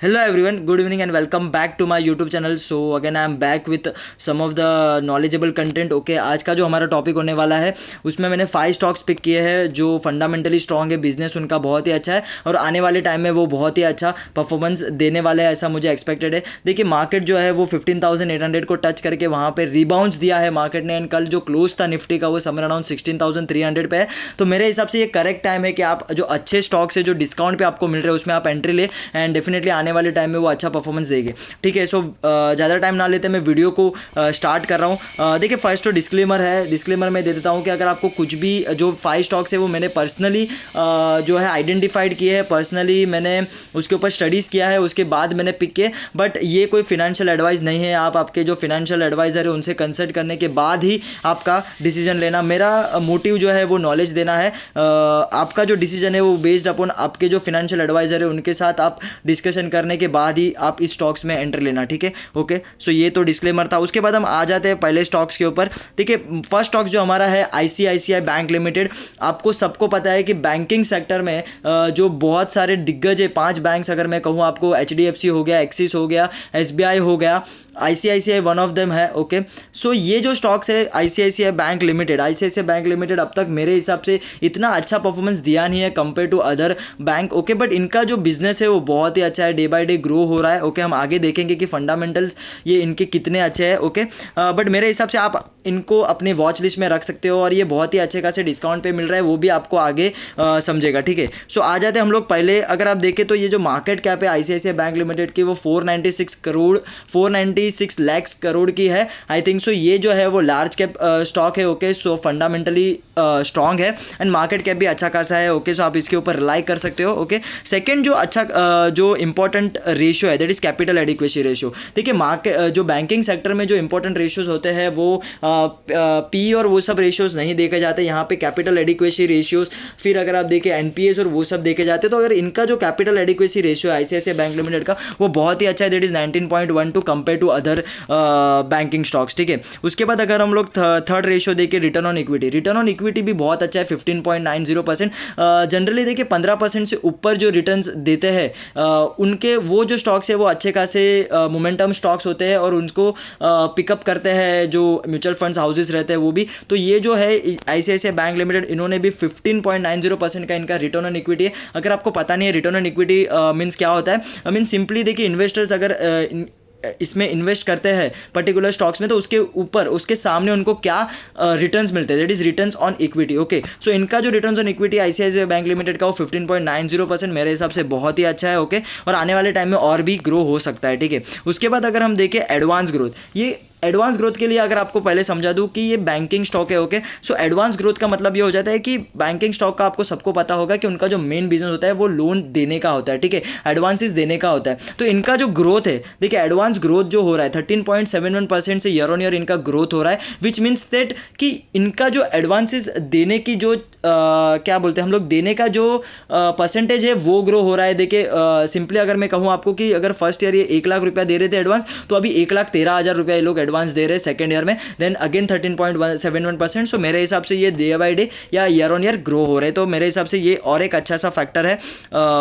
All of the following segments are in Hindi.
Hello everyone, good evening and welcome back to my YouTube channel. So again I am back with some of the knowledgeable content. Okay, आज का जो हमारा टॉपिक होने वाला है उसमें मैंने 5 स्टॉक्स पिक किए हैं जो फंडामेंटली स्ट्रॉन्ग है, बिजनेस उनका बहुत ही अच्छा है और आने वाले टाइम में वो बहुत ही अच्छा परफॉर्मेंस देने वाले हैं, ऐसा मुझे एक्सपेक्टेड है। देखिए मार्केट जो है वो 15,800 को टच करके वहाँ पे रिबाउंस दिया है मार्केट ने, एंड कल जो क्लोज था निफ्टी का वो समर अराउंड 16,300 पे है। तो मेरे हिसाब से ये करेक्ट टाइम है कि आप जो अच्छे स्टॉक्स है जो डिस्काउंट पे आपको मिल रहे हैं उसमें आप एंट्री ले, एंड डेफिनेटली आने वाले टाइम में वो अच्छा परफॉर्मेंस देंगे। ठीक है, सो ज़्यादा टाइम ना लेते मैं वीडियो को स्टार्ट कर रहा हूँ। देखिए फर्स्ट तो डिस्क्लेमर है, डिस्क्लेमर मैं दे देता हूँ कि अगर आपको कुछ भी जो 5 स्टॉक्स है वो मैंने पर्सनली जो है आइडेंटिफाइड किए हैं, पर्सनली मैंने उसके ऊपर स्टडीज़ किया है, उसके बाद मैंने पिक किए, बट ये कोई फिनेंशियल एडवाइस नहीं है। आप आपके जो फिनेंशियल एडवाइज़र है उनसे कंसल्ट करने के बाद ही आपका डिसीजन लेना। मेरा मोटिव जो है वो नॉलेज देना है। आपका जो डिसीजन है वो बेस्ड अपॉन आपके जो फिनेंशियल एडवाइज़र है उनके साथ आप डिस्कशन करने के बाद ही आप इस स्टॉक्स में एंट्री लेना। ठीक है, ओके, सो ये तो डिस्क्लेमर था। उसके बाद हम आ जाते हैं पहले स्टॉक्स के ऊपर। देखिए फर्स्ट स्टॉक्स जो हमारा है आईसीआईसीआई बैंक लिमिटेड। आपको सबको पता है कि बैंकिंग सेक्टर में जो बहुत सारे दिग्गज है, 5 बैंक्स अगर मैं कहूँ आपको, एचडीएफसी हो गया, एक्सिस हो गया, एसबीआई हो गया, आईसीआईसीआई वन ऑफ देम है। ओके, सो ये जो स्टॉक्स है आईसीआईसीआई बैंक लिमिटेड अब तक मेरे हिसाब से इतना अच्छा परफॉर्मेंस दिया नहीं है compare to other bank. Okay, but इनका जो बिजनेस है वो बहुत ही अच्छा है, डे बाय डे ग्रो हो रहा है। ओके, हम आगे देखेंगे कि फंडामेंटल्स ये इनके कितने अच्छे हैं। ओके, बट मेरे हिसाब से आप इनको अपने वॉच लिस्ट में रख सकते हो और ये बहुत ही अच्छे खासे डिस्काउंट पे मिल रहा है, वो भी आपको आगे समझेगा। ठीक है, सो आ जाते हैं हम लोग पहले। अगर आप देखें तो ये जो मार्केट कैप है आईसीआईसीआई बैंक लिमिटेड की वो 496 लाख करोड़ की है, आई थिंक सो। ये जो है वो लार्ज कैप स्टॉक है। ओके, सो फंडामेंटली स्ट्रॉन्ग है एंड मार्केट कैप भी अच्छा खासा है। ओके, सो आप इसके ऊपर रिलाई कर सकते हो। ओके, सेकंड जो अच्छा जो इंपॉर्टेंट रेशियो है that is capital adequacy ratio. देखिए मार्केट जो बैंकिंग सेक्टर में जो इंपॉर्टेंट रेशियोज होते हैं वो पी और वो सब रेशियोज नहीं देखे जाते, यहाँ पे कैपिटल एडिक्वेसी रेशियोज, फिर अगर आप देखें एनपीएस और वो सब देखे जाते हैं। तो अगर इनका जो कैपिटल एडिक्वेसी रेशियो है आईसीआईसीआई बैंक लिमिटेड का वो बहुत ही अच्छा है, that is 19.12 compare to other banking stocks. ठीक है, उसके बाद अगर हम लोग थर्ड रेशियो देखें रिटर्न ऑन इक्विटी भी बहुत अच्छा है, 15.90%। जनरली देखिए 15% से ऊपर जो रिटर्न्स देते हैं उनके वो जो स्टॉक्स है वो अच्छे खासे मोमेंटम स्टॉक्स होते हैं और उनको पिकअप करते हैं जो म्यूचुअल फंड्स हाउसेस रहते हैं वो भी। तो ये जो है आईसीआईसीआई बैंक लिमिटेड, इन्होंने भी 15.90% का इनका रिटर्न ऑन इक्विटी है। अगर आपको पता नहीं है रिटर्न ऑन इक्विटी मीन्स क्या होता है, मीन सिंपली देखिए इन्वेस्टर्स अगर इसमें इन्वेस्ट करते हैं पर्टिकुलर स्टॉक्स में तो उसके ऊपर उसके सामने उनको क्या रिटर्न्स मिलते हैं, that is returns on equity. Okay, so इनका जो returns on equity ICICI bank limited का वो 15.90% मेरे हिसाब से बहुत ही अच्छा है। ओके, और आने वाले टाइम में और भी ग्रो हो सकता है। ठीक है, उसके बाद अगर हम देखें एडवांस ग्रोथ, ये एडवांस ग्रोथ के लिए अगर आपको पहले समझा दूं कि ये बैंकिंग स्टॉक है। ओके, सो एडवांस ग्रोथ का मतलब ये हो जाता है कि बैंकिंग स्टॉक का आपको सबको पता होगा कि उनका जो मेन बिजनेस होता है वो लोन देने का होता है। ठीक है, एडवांसेस देने का होता है। तो इनका जो ग्रोथ है, देखिए एडवांस ग्रोथ जो हो रहा है 13.71% से ईयर ऑन ईयर इनका ग्रोथ हो रहा है, विच मीन्स दैट कि इनका जो एडवांसेस देने की जो क्या बोलते हैं हम लोग, देने का जो परसेंटेज है वो ग्रो हो रहा है। देखिए सिंपली अगर मैं कहूँ आपको कि अगर फर्स्ट ईयर ये 1 लाख रुपया दे रहे थे एडवांस, तो अभी 1,13,000 रुपया ये लोग एडवांस दे रहे हैं सेकंड ईयर में, देन अगेन 13.71%। सो मेरे हिसाब से ये डे बाय डे या ईयर ऑन ईयर ग्रो हो रहे हैं। तो मेरे हिसाब से ये और एक अच्छा सा फैक्टर है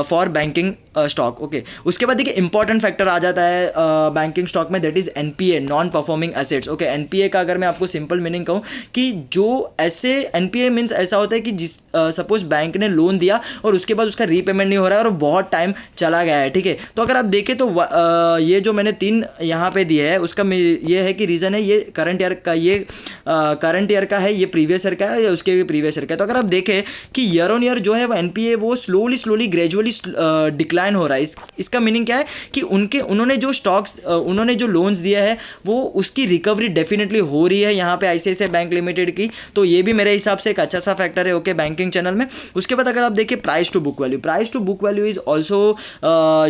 फॉर बैंकिंग स्टॉक। ओके, उसके बाद देखिए इंपॉर्टेंट फैक्टर आ जाता है बैंकिंग स्टॉक में, that is NPA, non performing assets. Okay, NPA का अगर मैं आपको सिंपल मीनिंग कहूँ कि जो ऐसे एनपीए मीन्स ऐसा होता है कि जिस सपोज बैंक ने लोन दिया और उसके बाद उसका रीपेमेंट नहीं हो रहा है और बहुत टाइम चला गया है। ठीक है, तो अगर आप देखें तो ये जो मैंने 3 यहाँ पे दिए है उसका ये है कि रीज़न है ये करंट ईयर का, ये करंट ईयर का है, ये प्रीवियस ईयर का है या उसके भी प्रीवियस ईयर का है। तो अगर आप देखें कि ईयर ऑन ईयर जो है वो एनपीए वो स्लोली ग्रेजुअली डिक्लाइन हो रहा है। इसका मीनिंग क्या है कि उन्होंने जो स्टॉक्स उन्होंने जो लोन्स दिए हैं वो उसकी रिकवरी डेफिनेटली हो रही है यहाँ पे आईसीआईसीआई बैंक लिमिटेड की। तो ये भी मेरे हिसाब से एक अच्छा सा फैक्टर है। ओके, बैंकिंग चैनल में। उसके बाद अगर आप देखिए price to book value is also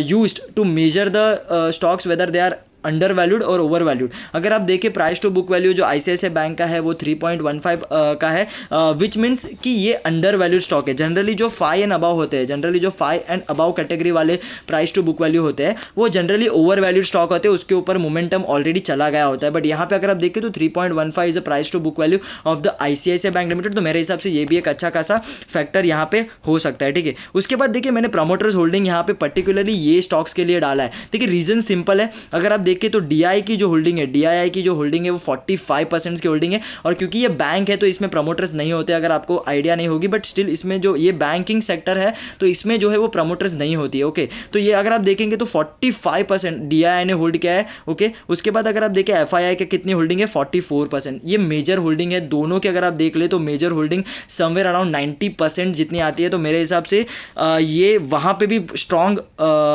used to measure the stocks whether they are under valued और ओवर वैल्यूड। अगर आप देखें प्राइस टू बुक वैल्यू जो ICICI बैंक का है वो 3.15 का है, विच मीन्स कि ये अंडर वैल्यूड स्टॉक है। जनरली जो 5 एंड अबाव होते हैं, जनरली जो 5 एंड अबाव कैटेगरी वाले प्राइस टू बुक वैल्यू होते हैं वो जनरली ओवर वैल्यूड स्टॉक होते हैं, उसके ऊपर मोमेंटम ऑलरेडी चला गया होता है। बट यहाँ पे अगर आप देखें तो 3.15 is a price to book value of the ICICI bank limited, तो मेरे हिसाब से ये भी एक अच्छा खासा फैक्टर यहाँ पे हो सकता है, ठीक है। उसके बाद देखिए मैंने प्रमोटर्स होल्डिंग यहाँ पे पर्टिकुलरली ये स्टॉक्स के लिए डाला है। देखिए रीजन सिंपल है, अगर आप देखें तो DI की जो होल्डिंग है, DII की जो होल्डिंग है वो 45% की होल्डिंग है, और क्योंकि ये बैंक है तो इसमें प्रमोटर्स नहीं होते, अगर आपको आइडिया नहीं होगी, बट स्टिल इसमें जो ये बैंकिंग सेक्टर है तो इसमें जो है वो प्रमोटर्स नहीं होती है, ओके। तो ये अगर आप देखेंगे तो 45% DII ने होल्ड किया है, ओके। उसके बाद अगर आप देखें FII के कितनी होल्डिंग है 44%, ये मेजर होल्डिंग है दोनों के। अगर आप देख ले तो मेजर होल्डिंग समवेयर अराउंड 90% जितनी आती है, तो मेरे हिसाब से ये वहाँ पे भी स्ट्रॉन्ग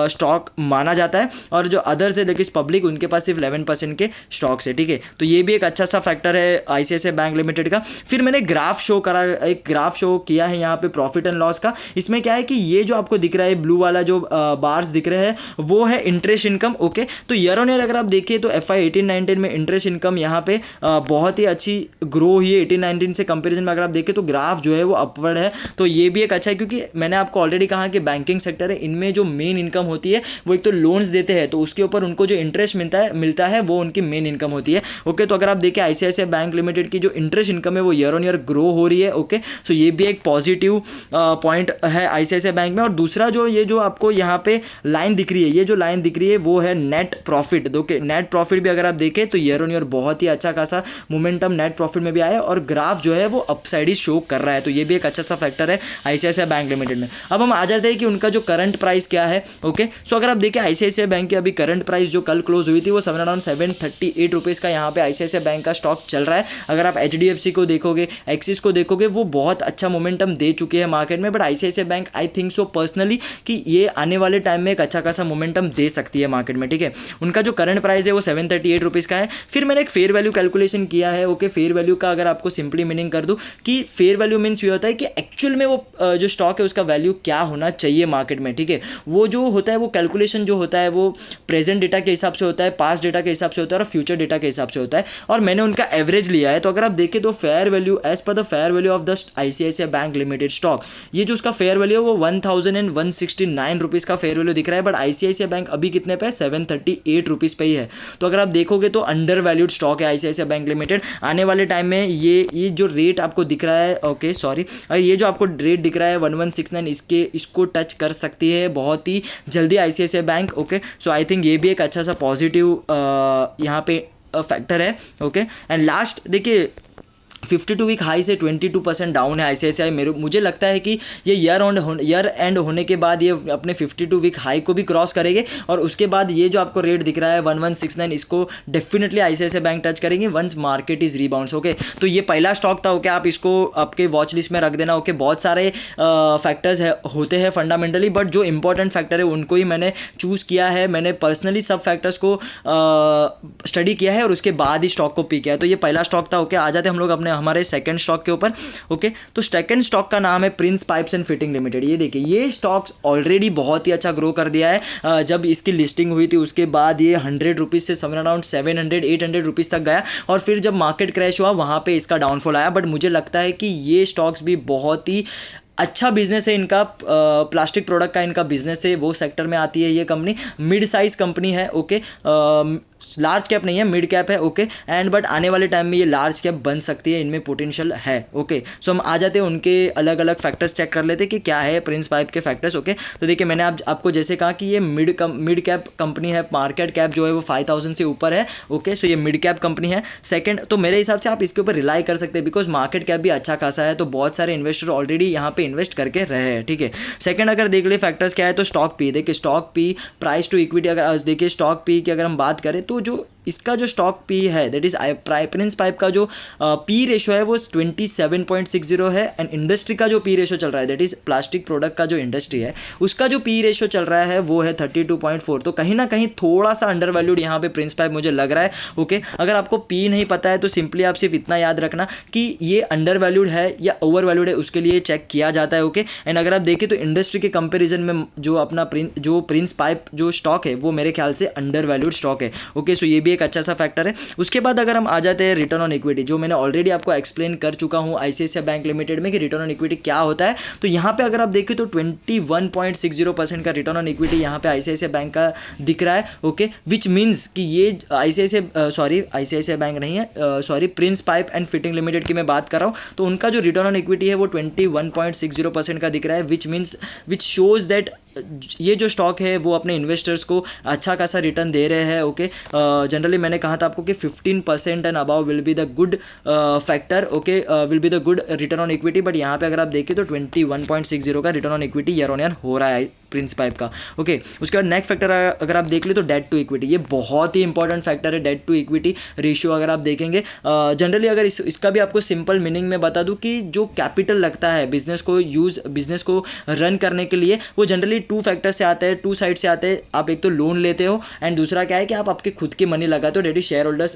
स्टॉक माना जाता है, और जो अदर्स है लेकिन पब्लिक उनके पास सिर्फ 11% के स्टॉक्स है, ठीक है। तो ये भी एक अच्छा सा फैक्टर है ICICI बैंक लिमिटेड का। फिर मैंने ग्राफ शो करा, एक ग्राफ शो किया है यहाँ पे प्रॉफिट एंड लॉस का। इसमें क्या है कि ये जो आपको दिख रहा है ब्लू वाला जो बार्स दिख रहे हैं वो है इंटरेस्ट इनकम, ओके। तो ईयर ऑन ईयर अगर आप देखिए तो FY 18-19 में इंटरेस्ट इनकम यहाँ पे बहुत ही अच्छी ग्रो हुई है 18-19 से कंपेरिजन में। अगर आप देखें तो ग्राफ जो है वो अपवर्ड है, तो ये भी एक अच्छा है, क्योंकि मैंने आपको ऑलरेडी कहा कि बैंकिंग सेक्टर है, इनमें जो मेन इनकम होती है वो एक तो लोन्स देते हैं, तो उसके ऊपर उनको जो इंटरेस्ट मिलता है वो उनकी मेन इनकम होती है, ओके। तो अगर आप देखें ICICI बैंक लिमिटेड की जो इंटरेस्ट इनकम है वो ईयर ऑन ईयर ग्रो हो रही है, ओके। सो ये भी एक पॉजिटिव पॉइंट है ICICI बैंक में। और दूसरा जो ये जो आपको यहाँ पे लाइन दिख रही है, ये जो लाइन दिख रही है वो है net profit, okay. Net profit भी अगर आप देखें तो ईयर ऑन ईयर बहुत ही अच्छा खासा मोमेंटम नेट प्रॉफिट में भी आया, और ग्राफ जो है वो अपसाइड ही शो कर रहा है, तो ये भी एक अच्छा सा फैक्टर है ICICI बैंक लिमिटेड में। अब हम आ जाते हैं कि उनका जो करंट प्राइस क्या है, ओके। सो अगर आप देखें ICICI बैंक की अभी करंट प्राइस जो कल क्लोज हुई थी वो अराउंड 738 रुपीज़ का यहाँ पे ICICI बैंक का स्टॉक चल रहा है। अगर आप HDFC को देखोगे, एक्सिस को देखोगे, वो बहुत अच्छा मोमेंटम दे चुके हैं मार्केट में, but ICICI bank I think so personally कि ये आने वाले टाइम में एक अच्छा खासा मोमेंटम दे सकती है मार्केट में, ठीक है। उनका जो करंट प्राइस है वो 738 रुपीज़ का है। फिर मैंने एक फेयर वैल्यू कैलकुलेशन किया है, ओके। फेयर वैल्यू का अगर आपको सिंपली मीनिंग कर दूं कि फेयर वैल्यू मीन्स ये होता है कि एक्चुअल में वो जो स्टॉक है उसका वैल्यू क्या होना चाहिए मार्केट में, ठीक है। वो जो होता है वो कैलकुलेशन जो होता है वो प्रेजेंट डेटा के हिसाब से होता है, पास्ट डेटा के हिसाब से होता है और फ्यूचर डेटा के हिसाब से होता है, और मैंने उनका एवरेज लिया है। तो अगर आप देखें तो fair value as per the fair value of the ICICI bank limited stock, ये जो उसका फेयर वैल्यू है वो 1169 रुपीज़ का फेयर वैल्यू दिख रहा है, बट ICICI बैंक अभी कितने पे 738 रुपीज़ पे ही है। तो अगर आप देखोगे तो अंडर वैल्यूड स्टॉक है ICICI बैंक लिमिटेड। आने वाले टाइम में ये जो रेट आपको दिख रहा है, ओके सॉरी, ये जो आपको रेट दिख रहा है 1169, इसको टच कर सकती है बहुत ही जल्दी ICICI bank, okay. So I think ये भी एक अच्छा सा पॉजिटिव यहाँ पे फैक्टर है, ओके। एंड लास्ट देखिए 52 वीक हाई से 22% डाउन है ICICI। मुझे लगता है कि ये ईयर एंड होने के बाद ये अपने 52 वीक हाई को भी क्रॉस करेंगे, और उसके बाद ये जो आपको रेट दिख रहा है 1169, इसको डेफिनेटली ICICI बैंक टच करेंगे once market is rebounds, okay. तो ये पहला स्टॉक था, ओके। आप इसको आपके वॉच लिस्ट में रख देना, ओके। बहुत सारे फैक्टर्स होते हैं फंडामेंटली, बट जो इंपॉर्टेंट फैक्टर है उनको ही मैंने चूज़ किया है। मैंने पर्सनली सब फैक्टर्स को स्टडी किया है और उसके बाद ही स्टॉक को पिक किया है। तो ये पहला स्टॉक था, ओके। आ जाते हम लोग अपने हमारे सेकंड स्टॉक के ऊपर, ओके। तो सेकंड स्टॉक का नाम है Prince pipes and fitting limited. ये देखिए ये स्टॉक्स ऑलरेडी बहुत ही अच्छा ग्रो कर दिया है। जब इसकी लिस्टिंग हुई थी उसके बाद ये 100 रुपीज़ से समवेयर अराउंड 700-800 रुपीज़ तक गया, और फिर जब मार्केट क्रैश हुआ वहाँ पे इसका डाउनफॉल आया। बट मुझे लगता है कि ये स्टॉक्स भी बहुत ही अच्छा बिजनेस है इनका, प्लास्टिक प्रोडक्ट का इनका बिजनेस है, वो सेक्टर में आती है ये कंपनी। मिड साइज कंपनी है, ओके। लार्ज कैप नहीं है, मिड कैप है, ओके। एंड बट आने वाले टाइम में ये लार्ज कैप बन सकती है, इनमें पोटेंशियल है, ओके। सो हम आ जाते हैं उनके अलग अलग फैक्टर्स चेक कर लेते हैं कि क्या है प्रिंस पाइप के फैक्टर्स, ओके। तो देखिए मैंने आपको जैसे कहा कि ये मिड कैप कंपनी है, मार्केट कैप जो है वो 5000 से ऊपर है, ओके। सो ये मिड कैप कंपनी है। सेकंड, तो मेरे हिसाब से आप इसके ऊपर रिलाई कर सकते हैं बिकॉज मार्केट कैप भी अच्छा खासा है, तो बहुत सारे इन्वेस्टर ऑलरेडी यहाँ पे इन्वेस्ट करके रहे हैं, ठीक है। सेकंड अगर देख ले फैक्टर्स क्या है तो स्टॉक पी, देखिए stock P price to equity, अगर देखिए स्टॉक पी की अगर हम बात करें तो जो इसका जो स्टॉक पी है दैट इज प्रिंस पाइप का जो पी रेशो है वो 27.60 है। एंड इंडस्ट्री का जो पी रेशो चल रहा है दैट इज प्लास्टिक प्रोडक्ट का जो इंडस्ट्री है उसका जो पी रेशो चल रहा है वो है 32.4। तो कहीं ना कहीं थोड़ा सा अंडर वैल्यूड यहाँ पे प्रिंस पाइप मुझे लग रहा है। ओके, अगर आपको पी नहीं पता है तो सिंपली आप सिर्फ इतना याद रखना कि ये अंडर वैल्यूड है या ओवर वैल्यूड है, उसके लिए चेक किया जाता है। ओके, एंड अगर आप देखें तो इंडस्ट्री के कंपैरिजन में जो अपना प्रिंस पाइप जो स्टॉक है वो मेरे ख्याल से अंडर वैल्यूड स्टॉक है। ओके, सो ये भी एक अच्छा सा फैक्टर है। उसके बाद अगर हम आ जाते हैं रिटर्न ऑन इक्विटी, जो मैंने ऑलरेडी आपको एक्सप्लेन कर चुका हूँ आईसीआईसीआई बैंक लिमिटेड में कि रिटर्न ऑन इक्विटी क्या होता है। तो यहाँ पे अगर आप देखें तो 21.60% का रिटर्न ऑन इक्विटी यहाँ पे आईसीआईसीआई बैंक का दिख रहा है। ओके, विच मीन्स कि ये आईसीआईसीआई बैंक नहीं है, sorry Prince pipe and fitting limited की मैं बात कर रहा हूँ। तो उनका जो रिटर्न ऑन इक्विटी है वो 21.60% का दिख रहा है, विच शोज दैट ये जो स्टॉक है वो अपने इन्वेस्टर्स को अच्छा खासा रिटर्न दे रहे हैं। ओके, जनरली मैंने कहा था आपको कि 15% and above will be the good factor. Okay, will be the good return on equity, but यहाँ पे अगर आप देखिए तो 21.60 का return on equity year on year हो रहा है प्रिंस पाइप का। ओके, उसके बाद नेक्स्ट फैक्टर अगर आप देख ले तो डेट टू इक्विटी, ये बहुत ही इंपॉर्टेंट फैक्टर है। डेट टू इक्विटी रेशियो अगर आप देखेंगे, जनरली अगर इसका भी आपको सिंपल मीनिंग में बता दूं कि जो कैपिटल लगता है बिजनेस को रन करने के लिए वो जनरली टू फैक्टर से आता है, टू साइड से आते हैं। आप एक तो लोन लेते हो एंड दूसरा क्या है कि आप आपके खुद की मनी लगाते हो, debt is share holders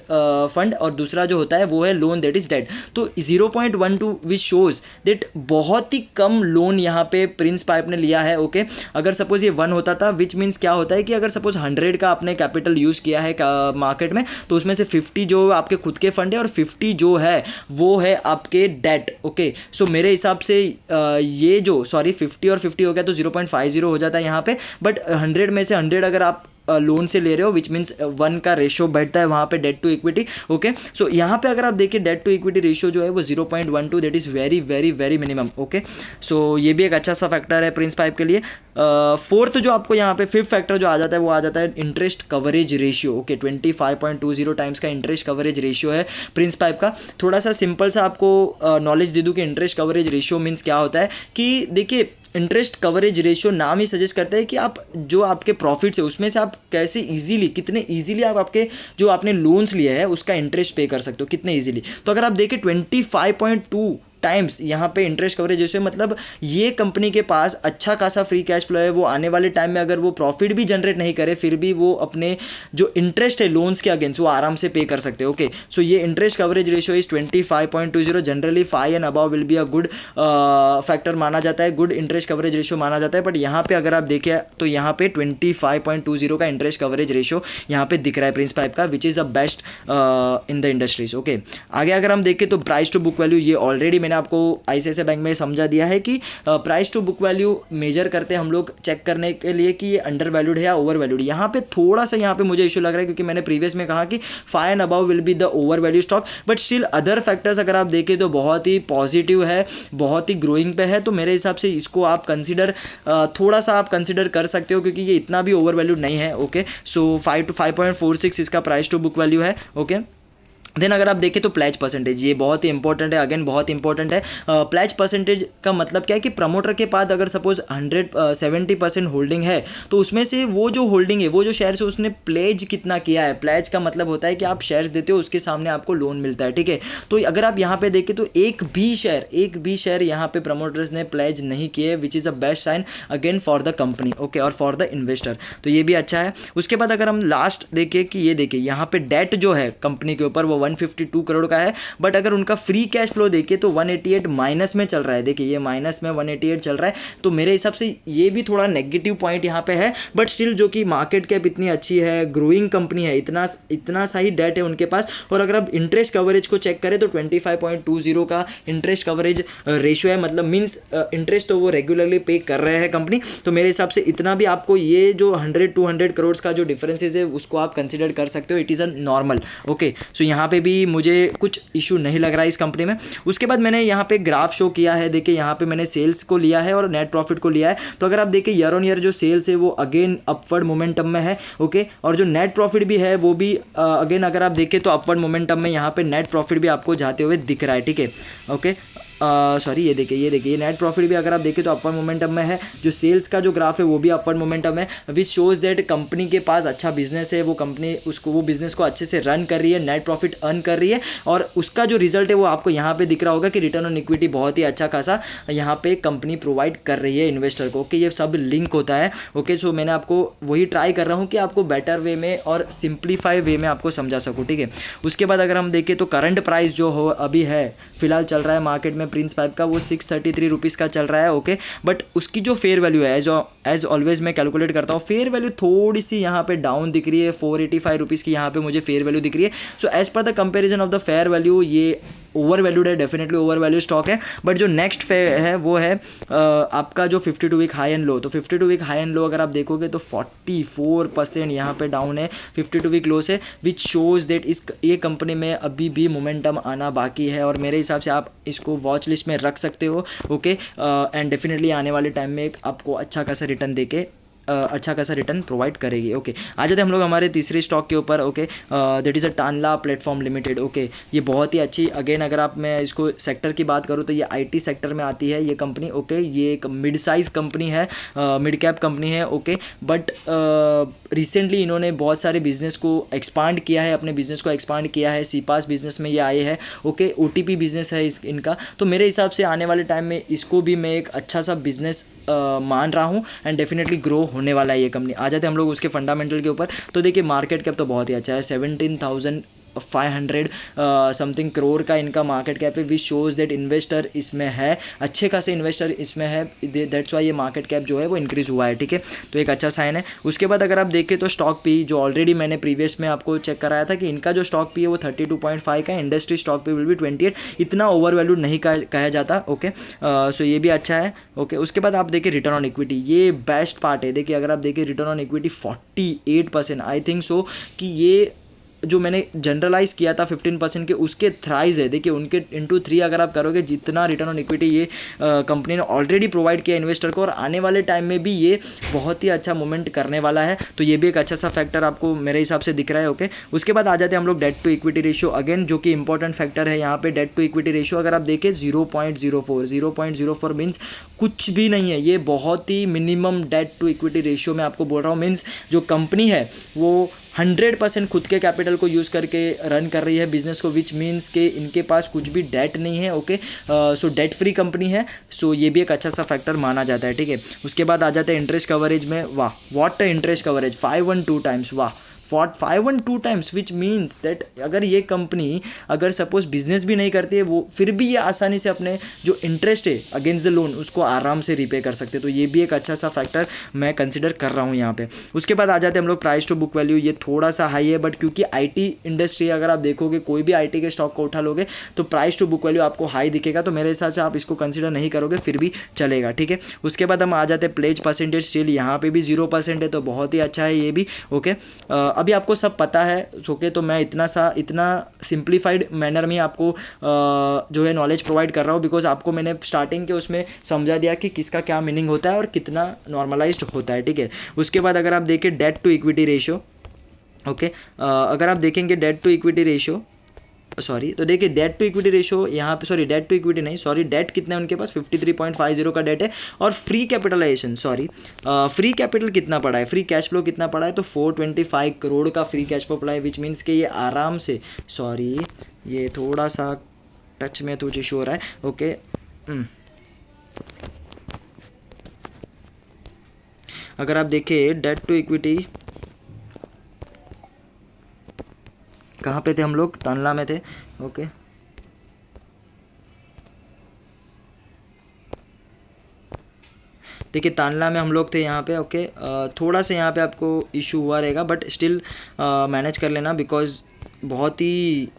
fund, और दूसरा जो होता है वो है लोन, डेट इज डेट। तो 0.12 विच शोज दैट बहुत ही कम लोन यहाँ पे प्रिंस पाइप ने लिया है। ओके, अगर सपोज ये 1 होता था, विच मीन्स क्या होता है कि अगर सपोज 100 का आपने कैपिटल यूज़ किया है मार्केट में, तो उसमें से 50 जो आपके खुद के फंड है और 50 जो है वो है आपके डेट। ओके, सो मेरे हिसाब से ये जो 50 और 50 हो गया तो 0.50 हो जाता है यहाँ पे, बट 100 में से 100 अगर आप लोन से ले रहे हो विच मीन्स 1 का रेशियो बैठता है वहाँ पे date to equity. Okay, so यहाँ पे अगर आप देखिए डेट टू इक्विटी रेशियो जो है वो 0.12, that is very very very minimum. Okay, so ये भी एक अच्छा सा फैक्टर है प्रिंस पाइप के लिए। फोर्थ जो आपको यहाँ पे फिफ्थ फैक्टर जो आ जाता है वो आ जाता है interest coverage ratio. Okay, 25.20 times का इंटरेस्ट कवरेज रेशियो है प्रिंस पाइप का। थोड़ा सा सिंपल सा आपको नॉलेज दे दूँ कि इंटरेस्ट कवरेज रेशियो मीन्स क्या होता है कि देखिए इंटरेस्ट कवरेज रेशियो नाम ही सजेस्ट करता है कि आप जो आपके प्रॉफिट्स है उसमें से आप कैसे इजीली, कितने इजीली आप आपके जो आपने लोन्स लिए हैं उसका इंटरेस्ट पे कर सकते हो, कितने इजीली। तो अगर आप देखें 25.2 टाइम्स यहाँ पे इंटरेस्ट कवरेज रेशियो, मतलब ये कंपनी के पास अच्छा खासा फ्री कैश फ्लो है। वो आने वाले टाइम में अगर वो प्रॉफिट भी जनरेट नहीं करे फिर भी वो अपने जो इंटरेस्ट है लोन्स के अगेंस्ट वो आराम से पे कर सकते हैं। ओके, सो ये interest coverage ratio is 25.20। Generally 5 and above will be a good factor माना जाता है, गुड इंटरेस्ट कवरेज रेशियो माना जाता है। बट यहाँ पे अगर आप देखें तो यहाँ पे 25.20 का इंटरेस्ट कवरेज रेशियो यहाँ पे दिख रहा है प्रिंस पाइप का, which is the best in the industries. Okay, आगे अगर हम देखें तो प्राइस टू बुक वैल्यू, ये ऑलरेडी मैंने आपको आईसीआईसीआई बैंक में समझा दिया है कि price to book value measure करते हैं हम लोग चेक करने के लिए कि ये अंडर वैल्यूड है या ओवर वैल्यूड। यहाँ पे थोड़ा सा यहाँ पे मुझे इशू लग रहा है क्योंकि मैंने प्रीवियस में कहा कि 5 and above will be the over value stock, but still other factors अगर आप देखें तो बहुत ही पॉजिटिव है, बहुत ही ग्रोइंग पे है। तो मेरे हिसाब से इसको आप कंसिडर थोड़ा सा आप कंसिडर कर सकते हो क्योंकि ये इतना भी ओवर वैल्यूड नहीं है। ओके, सो 5.46 इसका प्राइस टू बुक वैल्यू है। ओके, देन अगर आप देखें तो प्लेज परसेंटेज, ये बहुत ही इंपॉर्टेंट है, अगेन बहुत इंपॉर्टेंट है। प्लेज परसेंटेज का मतलब क्या है कि प्रमोटर के पास अगर सपोज 70% होल्डिंग है तो उसमें से वो जो होल्डिंग है, वो जो शेयर है उसने प्लेज कितना किया है। प्लेज का मतलब होता है कि आप शेयर्स देते हो उसके सामने आपको लोन मिलता है। ठीक है, तो अगर आप यहाँ पे देखें तो एक भी शेयर यहाँ पे प्रमोटर्स ने प्लेज नहीं किए, which is a best sign again for the company. Okay, और फॉर द इन्वेस्टर, तो ये भी अच्छा है। उसके बाद अगर हम लास्ट देखें कि ये देखिए यहाँ पे डेट जो है कंपनी के ऊपर वो 152 करोड़ का है, बट अगर उनका फ्री कैश फ्लो देखिए तो 188 माइनस में चल रहा है। देखिए ये माइनस में 188 चल रहा है, तो मेरे हिसाब से ये भी थोड़ा नेगेटिव पॉइंट यहाँ पे है। बट स्टिल जो कि मार्केट कैप इतनी अच्छी है, ग्रोइंग कंपनी है, इतना सा ही डेट है उनके पास। और अगर आप इंटरेस्ट कवरेज को चेक करें तो 25.20 का इंटरेस्ट कवरेज रेशियो है, मतलब मीन्स इंटरेस्ट तो वो रेगुलरली पे कर रहे हैं कंपनी। तो मेरे हिसाब से इतना भी आपको ये जो 100-200 करोड़ का जो डिफरेंसेस है उसको आप कंसिडर कर सकते हो, it is a normal. Okay, so यहाँ पे भी मुझे कुछ इशू नहीं लग रहा है इस कंपनी में। उसके बाद मैंने यहाँ पे ग्राफ शो किया है, देखिए यहाँ पे मैंने सेल्स को लिया है और नेट प्रॉफिट को लिया है। तो अगर आप देखिए ईयर ऑन ईयर जो सेल्स है वो अगेन अपवर्ड मोमेंटम में है। ओके, और जो नेट प्रॉफिट भी है वो भी अगेन अगर आप देखें तो अपवर्ड मोमेंटम में यहाँ पे नेट प्रॉफिट भी आपको जाते हुए दिख रहा है। ठीक है, ओके, सॉरी ये देखिए ये नेट प्रॉफिट भी अगर आप देखें तो अपवर्ड मोमेंटम में है। जो सेल्स का जो ग्राफ है वो भी अपवर्ड मोमेंटम है, विच शोज दैट कंपनी के पास अच्छा बिजनेस है, वो कंपनी वो बिजनेस को अच्छे से रन कर रही है, नेट प्रॉफिट अर्न कर रही है, और उसका जो रिजल्ट है वो आपको यहाँ पे दिख रहा होगा कि रिटर्न ऑन इक्विटी बहुत ही अच्छा खासा यहाँ पे कंपनी प्रोवाइड कर रही है इन्वेस्टर को। ओके, ये सब लिंक होता है। ओके, सो मैंने आपको वही ट्राई कर रहा हूँ कि आपको बेटर वे में और सिंप्लीफाई वे में आपको समझा सकूँ। ठीक है, उसके बाद अगर हम देखें तो करंट प्राइस जो हो अभी है फिलहाल चल रहा है मार्केट में प्रिंस पाइप का, वो 633 रुपीज़ का चल रहा है। ओके, बट उसकी जो फेयर वैल्यू है एज ऑलवेज मैं कैलकुलेट करता हूँ, फेयर वैल्यू थोड़ी सी यहाँ पे डाउन दिख रही है, 485 रुपीज़ की यहाँ पे मुझे फेयर वैल्यू दिख रही है। So as per the comparison of the fair value ये ओवर वैल्यूड है, डेफिनेटली ओवर वैल्यू स्टॉक है। बट जो नेक्स्ट है वो है आपका जो 52 वीक हाई एंड लो। तो 52 वीक हाई एंड लो अगर आप देखोगे तो 44% यहाँ पे डाउन है 52 वीक लो से, विच शोज दैट ये कंपनी में अभी भी मोमेंटम आना बाकी है, और मेरे हिसाब से आप इसको वॉच लिस्ट में रख सकते हो। ओके, एंड डेफिनेटली आने वाले टाइम में आपको अच्छा खासा रिटर्न देके अच्छा खासा रिटर्न प्रोवाइड करेगी। ओके, आ जाते हम लोग हमारे तीसरे स्टॉक के ऊपर। Okay, that is a Tanla platform limited. Okay, ये बहुत ही अच्छी, अगेन अगर आप मैं इसको सेक्टर की बात करूँ तो ये आईटी सेक्टर में आती है ये कंपनी। ओके, ये एक मिड साइज़ कंपनी है, मिड कैप कंपनी है। ओके, बट रिसेंटली इन्होंने बहुत सारे बिजनेस को एक्सपांड किया है, अपने बिजनेस को एक्सपांड किया है, सीपास बिजनेस में ये आए हैं। ओके, ओटीपी बिजनेस है इनका, तो मेरे हिसाब से आने वाले टाइम में इसको भी मैं एक अच्छा सा बिजनेस मान रहा हूँ, एंड डेफिनेटली ग्रो होने वाला है ये कंपनी। आ जाते हैं हम लोग उसके फंडामेंटल के ऊपर। तो देखिए मार्केट कैप तो बहुत ही अच्छा है, 17,500 समथिंग करोड़ का इनका मार्केट कैप है, विच शोज दैट इन्वेस्टर इसमें है, अच्छे खासे इन्वेस्टर इसमें है, दैट्स वाई ये मार्केट कैप जो है वो इंक्रीज़ हुआ है। ठीक है, तो एक अच्छा साइन है। उसके बाद अगर आप देखें तो स्टॉक पी जो ऑलरेडी मैंने प्रीवियस में आपको चेक कराया था कि इनका जो स्टॉक पी है वो 32.5 का, industry stock P will be 28, इतना ओवर वैल्यूड नहीं कहा जाता। ओके, सो ये भी अच्छा है। ओके, उसके बाद आप देखिए रिटर्न ऑन इक्विटी, ये बेस्ट पार्ट है। देखिए अगर आप देखिए return on equity 48%, I think so कि ये जो मैंने जनरलाइज किया था 15% के, उसके थ्राइज है। देखिए उनके इंटू 3 अगर आप करोगे, जितना रिटर्न ऑन इक्विटी ये कंपनी ने ऑलरेडी प्रोवाइड किया इन्वेस्टर को, और आने वाले टाइम में भी ये बहुत ही अच्छा मूवमेंट करने वाला है। तो ये भी एक अच्छा सा फैक्टर आपको मेरे हिसाब से दिख रहा है। ओके, उसके बाद आ जाते हैं हम लोग debt to equity ratio, again जो कि इंपॉर्टेंट फैक्टर है यहाँ पे। डेट टू इक्विटी रेशियो अगर आप देखें 0.04 मीन्स कुछ भी नहीं है, ये बहुत ही minimum debt to equity ratio मैं आपको बोल रहा हूँ। मीन्स जो कंपनी है वो 100% खुद के कैपिटल को यूज़ करके रन कर रही है बिजनेस को, विच मीन्स के इनके पास कुछ भी डेट नहीं है। ओके, सो डेट फ्री कंपनी है, सो ये भी एक अच्छा सा फैक्टर माना जाता है। ठीक है, उसके बाद आ जाते हैं इंटरेस्ट कवरेज में। वाह, व्हाट इंटरेस्ट कवरेज, 512 टाइम्स, वाह 512 टाइम्स, विच मीन्स दैट अगर ये कंपनी अगर सपोज बिजनेस भी नहीं करती है, वो फिर भी ये आसानी से अपने जो इंटरेस्ट है अगेंस्ट द लोन उसको आराम से रीपे कर सकते हैं। तो ये भी एक अच्छा सा फैक्टर मैं कंसिडर कर रहा हूँ यहाँ पे। उसके बाद आ जाते हैं हम लोग प्राइस टू बुक वैल्यू, ये थोड़ा सा हाई है, बट क्योंकि आईटी इंडस्ट्री अगर आप देखोगे कोई भी आईटी के स्टॉक को उठा लोगे तो प्राइस टू बुक वैल्यू आपको हाई दिखेगा, तो मेरे हिसाब से आप इसको कंसिडर नहीं करोगे फिर भी चलेगा। ठीक है, उसके बाद हम आ जाते हैं प्लेज परसेंटेज, स्टिल यहाँ पे भी 0% है, तो बहुत ही अच्छा है ये भी। ओके, अभी आपको सब पता है। ओके, तो मैं इतना सिंप्लीफाइड मैनर में आपको जो है नॉलेज प्रोवाइड कर रहा हूँ, बिकॉज आपको मैंने स्टार्टिंग के उसमें समझा दिया कि किसका क्या मीनिंग होता है और कितना नॉर्मलाइज्ड होता है। ठीक है, उसके बाद अगर आप देखें debt to equity ratio, okay, अगर आप देखेंगे debt to equity ratio, sorry, तो देखिए डेट टू इक्विटी रेशियो यहाँ पे, सॉरी डेट टू इक्विटी नहीं, सॉरी डेट कितना है उनके पास 53.50 का डेट है, और free capitalization, sorry free capital कितना पड़ा है, फ्री कैश फ्लो कितना पड़ा है, तो 425 करोड़ का फ्री कैश फ्लो पड़ा है, विच मीन्स कि ये आराम से, सॉरी ये थोड़ा सा टच में तो इशू हो रहा है। ओके, अगर आप देखें डेट टू इक्विटी, कहाँ पे थे हम लोग, तानला में थे। ओके, देखिए तानला में हम लोग थे यहाँ पे। ओके, थोड़ा सा यहाँ पे आपको इशू हुआ रहेगा, बट स्टिल मैनेज कर लेना, बिकॉज बहुत ही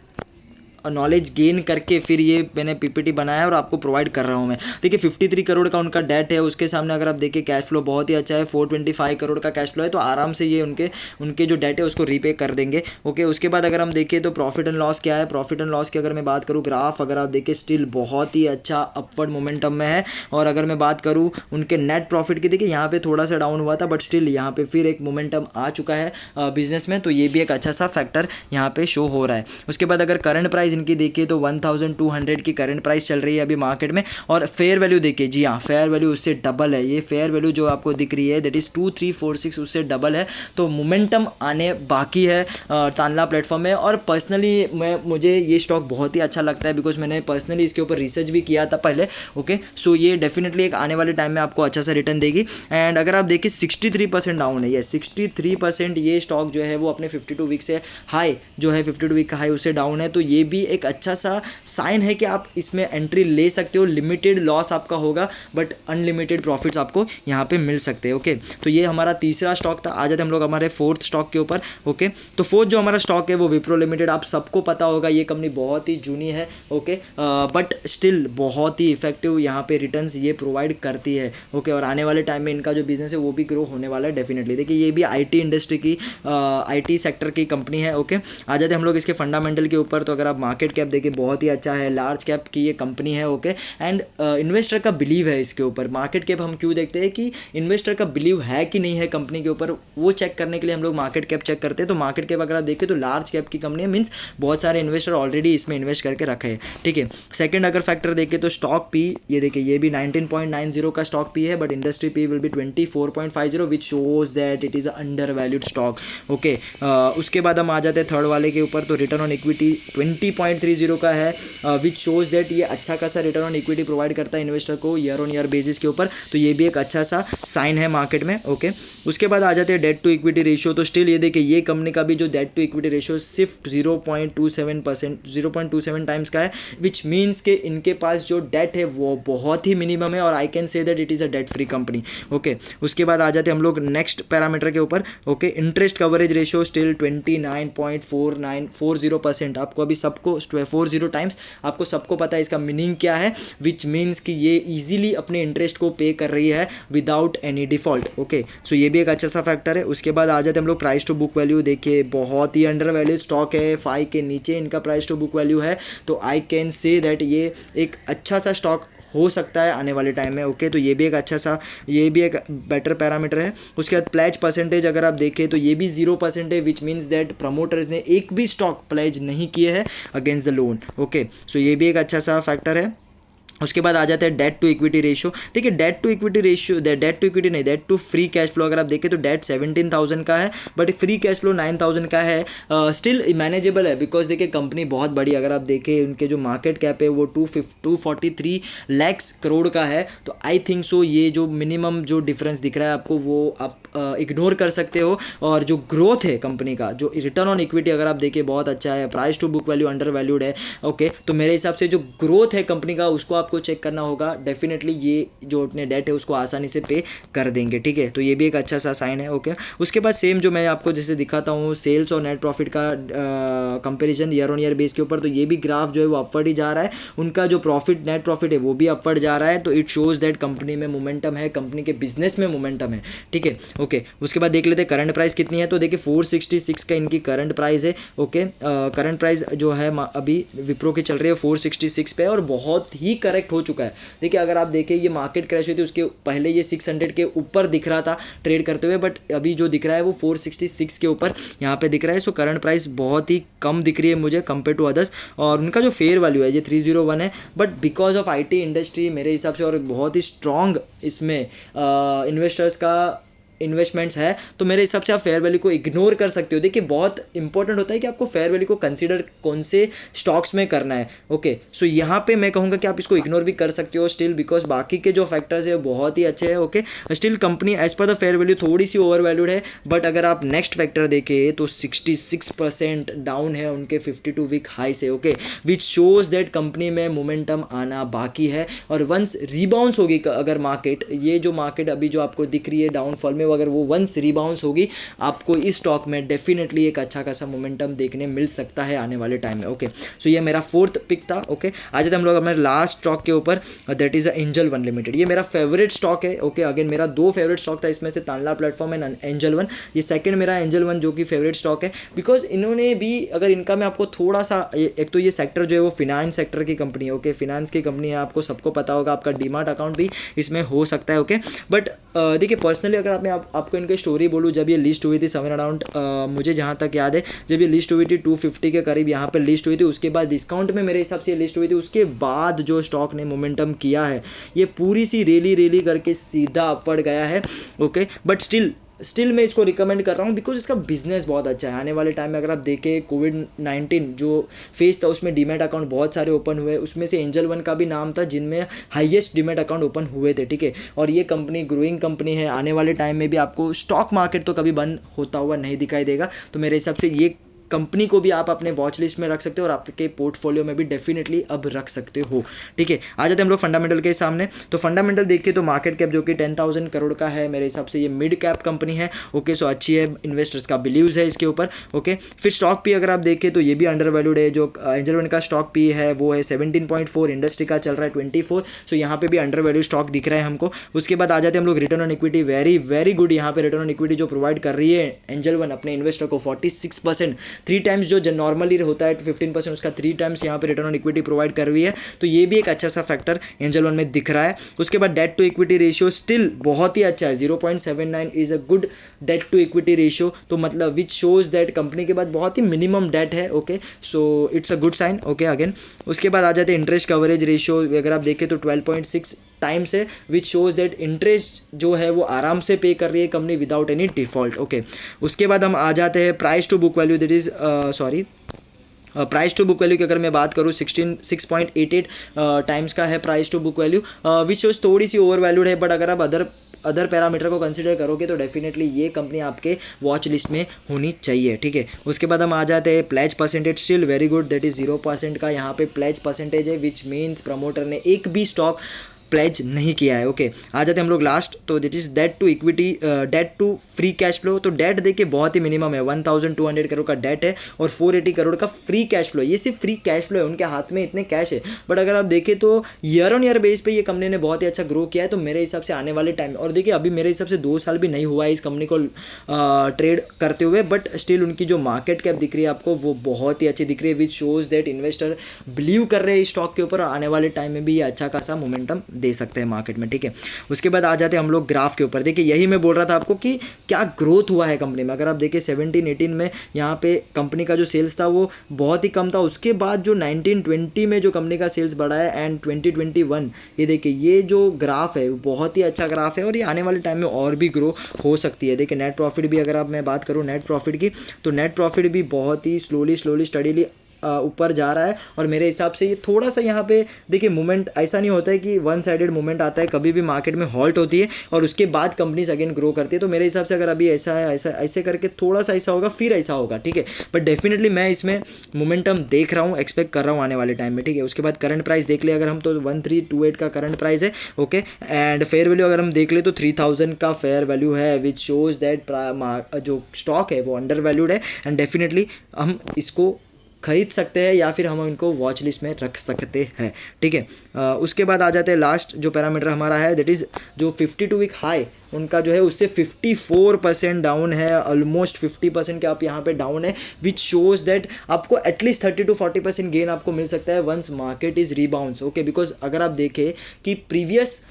नॉलेज गेन करके फिर ये मैंने पीपीटी बनाया है और आपको प्रोवाइड कर रहा हूँ मैं। देखिए 53 करोड़ का उनका डेट है, उसके सामने अगर आप देखिए कैश फ्लो बहुत ही अच्छा है, 425 करोड़ का कैश फ्लो है, तो आराम से ये उनके जो डेट है उसको रीपे कर देंगे। ओके, उसके बाद अगर हम देखें तो प्रॉफिट एंड लॉस क्या है, प्रॉफिट एंड लॉस की अगर मैं बात करूँ, ग्राफ अगर आप देखें स्टिल बहुत ही अच्छा अपवर्ड मोमेंटम में है। और अगर मैं बात करूँ उनके नेट प्रॉफिट की, देखिए यहाँ पे थोड़ा सा डाउन हुआ था, बट स्टिल यहाँ पे फिर एक मोमेंटम आ चुका है बिजनेस में, तो ये भी एक अच्छा सा फैक्टर यहाँ पे शो हो रहा है। उसके बाद अगर करंट प्राइस इनकी देखिए तो 1200 की करंट प्राइस चल रही है अभी मार्केट में, और फेयर वैल्यू देखिए, जी हाँ फेयर वैल्यू उससे डबल है। ये फेयर वैल्यू जो आपको दिख रही है दैट इज़ 2346, उससे डबल है। तो मोमेंटम आने बाकी है तानला प्लेटफॉर्म में। और पर्सनली मुझे ये स्टॉक बहुत ही अच्छा लगता है बिकॉज मैंने पर्सनली इसके ऊपर रिसर्च भी किया था पहले। ओके सो ये डेफिनेटली एक आने वाले टाइम में आपको अच्छा सा रिटर्न देगी। एंड अगर आप देखिए 63% डाउन है, ये 63% ये स्टॉक जो है वो अपने 52 वीक से हाई जो है 52 वीक का हाई उससे डाउन है। तो ये भी एक अच्छा सा साइन है कि आप इसमें एंट्री ले सकते हो। लिमिटेड लॉस आपका होगा बट अनलिमिटेड प्रॉफिट्स आपको यहाँ पे मिल सकते हैं। ओके तो ये हमारा तीसरा स्टॉक था। आ जाते हम लोग हमारे फोर्थ स्टॉक के ऊपर। ओके तो फोर्थ जो हमारा स्टॉक है वो विप्रो लिमिटेड, आप सबको पता होगा ये कंपनी बहुत ही जूनी है। ओके बट स्टिल बहुत ही इफेक्टिव यहाँ पे रिटर्न्स ये प्रोवाइड करती है। ओके और आने वाले टाइम में इनका जो बिजनेस है वो भी ग्रो होने वाला है डेफिनेटली। देखिए ये भी आईटी इंडस्ट्री की आईटी सेक्टर की कंपनी है। ओके आ जाते हम लोग इसके फंडामेंटल के ऊपर। तो अगर आप मार्केट कैप देखिए बहुत ही अच्छा है, लार्ज कैप की ये कंपनी है। ओके एंड इन्वेस्टर का बिलीव है इसके ऊपर। मार्केट कैप हम क्यों देखते हैं कि इन्वेस्टर का बिलीव है कि नहीं है कंपनी के ऊपर, वो चेक करने के लिए हम लोग मार्केट कैप चेक करते हैं। तो मार्केट कैप अगर आप देखें तो लार्ज कैप की कंपनी है, मीन्स बहुत सारे इन्वेस्टर ऑलरेडी इसमें इन्वेस्ट करके रखे हैं। ठीक है सेकंड अगर फैक्टर देखें तो स्टॉक पी, ये देखिए ये भी 19.90 का स्टॉक पी है but industry P will be 24.50 which shows that it is under valued stock. Okay उसके बाद हम आ जाते हैं थर्ड वाले के ऊपर। तो रिटर्न ऑन इक्विटी 20.30 का है विच शोज दैट ये अच्छा खासा रिटर्न ऑन इक्विटी प्रोवाइड करता है इन्वेस्टर को ईयर ऑन ईयर बेसिस के ऊपर। तो ये भी एक अच्छा सा साइन है मार्केट में। ओके उसके बाद आ जाते हैं डेट टू इक्विटी रेशियो। तो स्टिल ये देखिए ये कंपनी का भी जो डेट टू इक्विटी रेशियो सिर्फ 0.27 टाइम्स का है, विच मीन्स के इनके पास जो डेट है वो बहुत ही मिनिमम है और I can say that it is a debt free company. Okay उसके बाद आ जाते हैं हम लोग नेक्स्ट पैरामीटर के ऊपर। Okay interest coverage ratio still 29.40%। आपको अभी सबको 40 टाइम्स आपको सबको पता है इसका मीनिंग क्या है, विच मीन्स कि ये इजीली अपने इंटरेस्ट को पे कर रही है without any default. Okay so ये भी एक अच्छा सा फैक्टर है। उसके बाद आ जाते हैं हम लोग प्राइस टू बुक वैल्यू। देखिए बहुत ही अंडर वैल्यू स्टॉक है, 5 के नीचे इनका प्राइस टू बुक वैल्यू है। तो आई कैन से दैट ये एक अच्छा सा स्टॉक हो सकता है आने वाले टाइम में। ओके तो ये भी एक अच्छा सा, ये भी एक बेटर पैरामीटर है। उसके बाद प्लेज परसेंटेज अगर आप देखें तो ये भी 0% है, विच मीन्स दैट प्रमोटर्स ने एक भी स्टॉक प्लेज नहीं किए हैं against the loan. Okay so ये भी एक अच्छा सा फैक्टर है। उसके बाद आ जाते हैं डेट टू इक्विटी रेशियो। देखिए debt to equity ratio, debt to equity नहीं, debt to free cash flow अगर आप देखें तो डेट 17,000 का है बट फ्री कैश फ्लो 9,000 का है। स्टिल मैनेजेबल है बिकॉज देखिए कंपनी बहुत बड़ी, अगर आप देखें उनके जो मार्केट कैप है वो 243 लाख करोड़ का है। तो आई थिंक सो ये जो मिनिमम जो डिफरेंस दिख रहा है आपको वो आप इग्नोर कर सकते हो। और जो ग्रोथ है कंपनी का, जो रिटर्न ऑन इक्विटी अगर आप देखिए बहुत अच्छा है, price to book value under valued है। ओके तो मेरे हिसाब से जो ग्रोथ है कंपनी का उसको आपको चेक करना होगा। डेफिनेटली ये जो अपने डेट है उसको आसानी से पे कर देंगे। ठीक है तो ये भी एक अच्छा सा साइन है। ओके उसके बाद सेम जो मैं आपको जैसे दिखाता हूँ सेल्स और नेट प्रॉफिट का comparison year on year base के ऊपर, तो ये भी ग्राफ जो है वो अपवर्ड ही जा रहा है। उनका जो प्रॉफिट नेट प्रॉफिट है वो भी अपवर्ड जा रहा है। तो इट शोज दैट कंपनी में मोमेंटम है, कंपनी के बिजनेस में मोमेंटम है। ठीक है ओके उसके बाद देख लेते हैं करंट प्राइस कितनी है। तो देखिए 466 का इनकी करंट प्राइस है। ओके करंट प्राइस जो है अभी विप्रो की चल रही है 466 पे और बहुत ही करेक्ट हो चुका है। देखिए अगर आप देखें ये मार्केट क्रैश हुई थी उसके पहले ये 600 के ऊपर दिख रहा था ट्रेड करते हुए, बट अभी जो दिख रहा है वो 466 के ऊपर यहाँ पे दिख रहा है। सो करंट प्राइस बहुत ही कम दिख रही है मुझे कंपेयर टू अदर्स। और उनका जो फेयर वैल्यू है ये 301 है, but because of IT industry मेरे हिसाब से और बहुत ही स्ट्रॉन्ग इसमें इन्वेस्टर्स का इन्वेस्टमेंट्स है, तो मेरे हिसाब से आप फेयर वैल्यू को इग्नोर कर सकते हो। देखिए बहुत इंपॉर्टेंट होता है कि आपको फेयर वैल्यू को कंसीडर कौन से स्टॉक्स में करना है। ओके सो यहाँ पे मैं कहूँगा कि आप इसको इग्नोर भी कर सकते हो स्टिल, बिकॉज बाकी के जो फैक्टर्स है बहुत ही अच्छे हैं। Okay still company as per the fair value थोड़ी सी ओवर वैल्यूड है, बट अगर आप नेक्स्ट फैक्टर देखें तो 66% डाउन है उनके 52 वीक हाई से। Okay which shows that company में मोमेंटम आना बाकी है। और वंस रिबाउंस होगी अगर मार्केट, ये जो मार्केट अभी जो आपको दिख रही है डाउनफॉल में, अगर वो वंस रिबाउंस होगी आपको इस स्टॉक में डेफिनेटली एक अच्छा खासा मोमेंटम देखने मिल सकता है आने वाले टाइम में। ओके सो ये मेरा फोर्थ पिक था। ओके आज हम लोग हमारे लास्ट स्टॉक के ऊपर, that is angel one limited. ये मेरा फेवरेट स्टॉक है। ओके अगेन मेरा 2 फेवरेट स्टॉक था इसमें से, Tanla platform and angel one. ये सेकंड मेरा एंजल वन जो कि फेवरेट स्टॉक है बिकॉज इन्होंने भी, अगर इनका मैं आपको थोड़ा सा, एक तो ये सेक्टर जो है वो फिनांस सेक्टर की कंपनी है। ओके फिनांस की कंपनी है, आपको सबको पता होगा, आपका डीमार्ट अकाउंट भी इसमें हो सकता है। ओके बट देखिए पर्सनली अगर आपको इनकी स्टोरी बोलूँ, जब ये लिस्ट हुई थी समवेयर अराउंड, मुझे जहाँ तक याद है जब ये लिस्ट हुई थी 250 के करीब यहाँ पे लिस्ट हुई थी, उसके बाद डिस्काउंट में मेरे हिसाब से ये लिस्ट हुई थी, उसके बाद जो स्टॉक ने मोमेंटम किया है ये पूरी सी रैली करके सीधा अपवर्ड गया है। ओके, बट स्टिल मैं इसको रिकमेंड कर रहा हूँ बिकॉज इसका बिजनेस बहुत अच्छा है। आने वाले टाइम में अगर आप देखें कोविड-19 जो फेस था उसमें डीमैट अकाउंट बहुत सारे ओपन हुए, उसमें से एंजल वन का भी नाम था जिनमें हाईएस्ट डीमैट अकाउंट ओपन हुए थे। ठीक है, और ये कंपनी ग्रोइंग कंपनी है, आने वाले टाइम में भी आपको स्टॉक मार्केट तो कभी बंद होता हुआ नहीं दिखाई देगा। तो मेरे हिसाब से ये कंपनी को भी आप अपने वॉच लिस्ट में रख सकते हो और आपके पोर्टफोलियो में भी डेफिनेटली अब रख सकते हो। ठीक है, आ जाते हैं हम लोग फंडामेंटल के सामने। तो फंडामेंटल देखिए तो मार्केट कैप जो कि 10,000 करोड़ का है, मेरे हिसाब से ये मिड कैप कंपनी है। ओके, सो अच्छी है, इन्वेस्टर्स का बिलीव्स है इसके ऊपर। ओके, फिर स्टॉक पी अगर आप देखें तो ये भी अंडर वैल्यूड है। जो एंजल वन का स्टॉक पी है वो है 17.4, इंडस्ट्री का चल रहा है 24, सो यहाँ पे भी अंडर वैल्यू स्टॉक दिख रहा है हमको। उसके बाद आ जाते हैं हम लोग return on equity, very good यहाँ पे रिटर्न ऑन इक्विटी जो प्रोवाइड कर रही है एंजल वन अपने इन्वेस्टर को 46%, 3 टाइम्स जो नॉर्मली होता है 15%, उसका 3 टाइम्स यहाँ पे रिटर्न ऑन इक्विटी प्रोवाइड कर रही है। तो ये भी एक अच्छा सा फैक्टर एंजल वन में दिख रहा है। उसके बाद debt to equity ratio still बहुत ही अच्छा है, 0.79 is a good debt to equity ratio, तो मतलब विच शोज दैट कंपनी के बाद बहुत ही मिनिमम डेट है। Okay, so it's a good sign. Okay, again उसके बाद आ जाते हैं इंटरेस्ट कवरेज रेशियो, अगर आप देखें तो 12.6 टाइम्स है, विच शोज दैट इंटरेस्ट जो है वो आराम से पे कर रही है company without any default. Okay, उसके बाद हम आ जाते हैं price to book value, that is price to book value की अगर मैं बात करूँ 6.88 टाइम्स का है price to book value, which shows थोड़ी सी ओवर वैल्यूड है, बट अगर आप अदर पैरामीटर को कंसिडर करोगे तो डेफिनेटली ये कंपनी आपके वॉच लिस्ट में होनी चाहिए। ठीक है, उसके बाद हम आ जाते हैं pledge percentage, still very good, that is 0% का यहाँ पे प्लेज परसेंटेज है, विच मीन्स प्रमोटर ने एक भी स्टॉक प्लेज नहीं किया है। ओके, आ जाते हैं हम लोग लास्ट, तो that is debt to equity, debt to free cash flow. तो डेट देखिए बहुत ही मिनिमम है, 1200 करोड़ का डेट है और 480 करोड़ का फ्री कैश फ्लो। ये सिर्फ फ्री कैश फ्लो है, उनके हाथ में इतने कैश है, बट अगर आप देखें तो ईयर ऑन ईयर बेस पे ये कंपनी ने बहुत ही अच्छा ग्रो किया है। तो मेरे हिसाब से आने वाले टाइम, और देखिए अभी मेरे हिसाब से 2 साल भी नहीं हुआ है इस कंपनी को ट्रेड करते हुए, बट स्टिल उनकी जो मार्केट कैप दिख रही है आपको वो बहुत ही अच्छी दिख रही है, which shows that investor believe कर रहे हैं इस स्टॉक के ऊपर और आने वाले टाइम में भी ये अच्छा खासा मोमेंटम दे सकते हैं मार्केट में। ठीक है, उसके बाद आ जाते हैं हम लोग ग्राफ के ऊपर। देखिए यही मैं बोल रहा था आपको कि क्या ग्रोथ हुआ है कंपनी में। अगर आप देखिए 17-18 में यहाँ पे कंपनी का जो सेल्स था वो बहुत ही कम था, उसके बाद जो 19-20 में जो कंपनी का सेल्स बढ़ा है एंड 2021, ये देखिए ये जो ग्राफ है बहुत ही अच्छा ग्राफ है और ये आने वाले टाइम में और भी ग्रो हो सकती है। देखिए नेट प्रॉफिट भी अगर आप मैं बात करूँ नेट प्रॉफिट की, तो नेट प्रॉफिट भी बहुत ही स्लोली स्टडीली ऊपर जा रहा है और मेरे हिसाब से ये थोड़ा सा यहाँ पे देखिए मूवमेंट ऐसा नहीं होता है कि वन साइडेड मूवमेंट आता है, कभी भी मार्केट में हॉल्ट होती है और उसके बाद कंपनीज अगेन ग्रो करती है। तो मेरे हिसाब से अगर अभी ऐसा है ऐसे करके थोड़ा सा ऐसा होगा फिर ऐसा होगा। ठीक है, बट डेफिनेटली मैं इसमें मोमेंटम देख रहा हूँ, एक्सपेक्ट कर रहा हूँ आने वाले टाइम में। ठीक है, उसके बाद करंट प्राइस देख ले अगर हम तो 1328 का करंट प्राइस है। ओके, एंड फेयर वैल्यू अगर हम देख ले तो 3000 का फेयर वैल्यू है, विच शोज दैट जो स्टॉक है वो अंडर वैल्यूड है एंड डेफिनेटली हम इसको खरीद सकते हैं या फिर हम इनको वॉच लिस्ट में रख सकते हैं। ठीक है, उसके बाद आ जाते हैं लास्ट जो पैरामीटर हमारा है, दैट इज़ जो 52 वीक हाई उनका जो है उससे 54% डाउन है, ऑलमोस्ट 50% के आप यहाँ पे डाउन है, विच शोज दैट आपको एटलीस्ट 30-40% गेन आपको मिल सकता है once market is rebounds. Okay, because अगर आप देखें कि प्रीवियस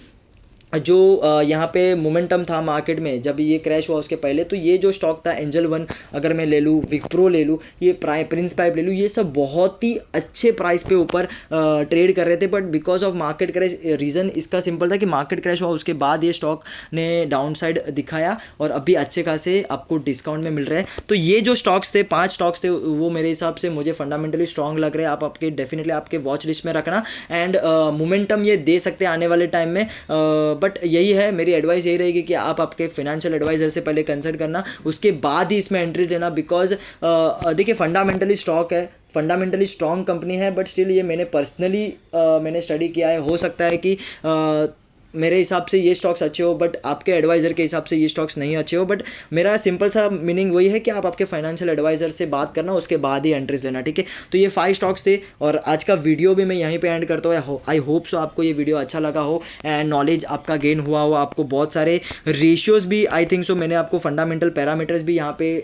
जो यहाँ पे मोमेंटम था मार्केट में जब ये क्रैश हुआ उसके पहले, तो ये जो स्टॉक था एंजल वन अगर मैं ले लूँ, विप्रो ले लूँ, ये प्रिंस पाइप ले लूँ, ये सब बहुत ही अच्छे प्राइस पे ऊपर ट्रेड कर रहे थे, but because of market crash, reason इसका सिंपल था कि मार्केट क्रैश हुआ उसके बाद ये स्टॉक ने डाउन साइड दिखाया और अभी अच्छे खासे आपको डिस्काउंट में मिल रहे हैं। तो ये जो स्टॉक्स थे 5 स्टॉक्स थे वो मेरे हिसाब से मुझे फंडामेंटली स्ट्रॉन्ग लग रहे हैं, आप आपके डेफिनेटली आपके वॉच लिस्ट में रखना एंड मोमेंटम ये दे सकते हैं आने वाले टाइम में। बट यही है मेरी एडवाइस यही रहेगी कि आप आपके फाइनेंशियल एडवाइजर से पहले कंसल्ट करना, उसके बाद ही इसमें एंट्री लेना, बिकॉज देखिए फंडामेंटली स्टॉक है, फंडामेंटली स्ट्रॉन्ग कंपनी है, बट स्टिल ये मैंने पर्सनली मैंने स्टडी किया है, हो सकता है कि मेरे हिसाब से ये स्टॉक्स अच्छे हो बट आपके एडवाइज़र के हिसाब से ये स्टॉक्स नहीं अच्छे हो। बट मेरा सिंपल सा मीनिंग वही है कि आप आपके फाइनेंशियल एडवाइज़र से बात करना, उसके बाद ही एंट्रीज लेना। ठीक है, तो ये 5 स्टॉक्स थे और आज का वीडियो भी मैं यहीं पे एंड करता हूँ। आई होप सो आपको ये वीडियो अच्छा लगा हो एंड नॉलेज आपका गेन हुआ हो, आपको बहुत सारे रेशियोज़ भी आई थिंक सो मैंने आपको फंडामेंटल पैरामीटर्स भी यहाँ पे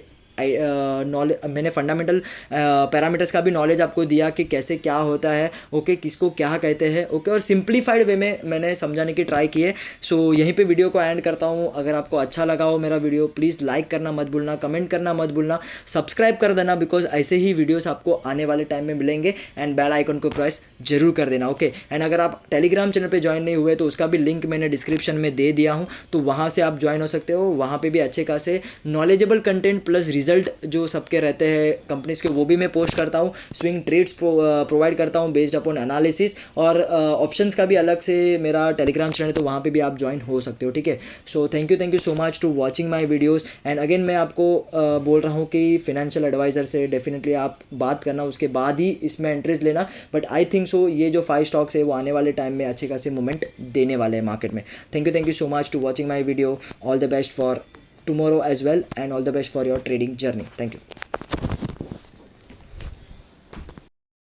नॉलेज, मैंने फंडामेंटल पैरामीटर्स का भी नॉलेज आपको दिया कि कैसे क्या होता है, ओके, किसको क्या कहते हैं, ओके, और सिंप्लीफाइड वे में मैंने समझाने की ट्राई की है। सो यहीं पे वीडियो को एंड करता हूँ। अगर आपको अच्छा लगा हो मेरा वीडियो, प्लीज़ लाइक करना मत भूलना, कमेंट करना मत भूलना, सब्सक्राइब कर देना, बिकॉज ऐसे ही वीडियोस आपको आने वाले टाइम में मिलेंगे, एंड बेल आइकन को प्रेस जरूर कर देना, ओके। एंड अगर आप टेलीग्राम चैनल पे ज्वाइन नहीं हुए तो उसका भी लिंक मैंने डिस्क्रिप्शन में दे दिया हूँ, तो वहाँ से आप ज्वाइन हो सकते हो। वहाँ पे भी अच्छे खासे नॉलेजेबल कंटेंट प्लस रिजल्ट जो सबके रहते हैं कंपनीज के, वो भी मैं पोस्ट करता हूँ। स्विंग ट्रेड्स प्रोवाइड करता हूँ बेस्ड अपॉन एनालिसिस, और ऑप्शंस का भी अलग से मेरा टेलीग्राम चैनल, तो वहाँ पे भी आप ज्वाइन हो सकते हो, ठीक है। So thank you so much to watching my videos. And again मैं आपको बोल रहा हूँ कि फिनेंशियल एडवाइज़र से डेफिनेटली आप बात करना, उसके बाद ही इसमें एंट्रीज लेना। बट आई थिंक सो ये जो 5 स्टॉक्स है वो आने वाले टाइम में अच्छे खासे मूवमेंट देने वाले हैं मार्केट में। Thank you so much to watching my video. All the best for tomorrow as well, and all the best for your trading journey. Thank you.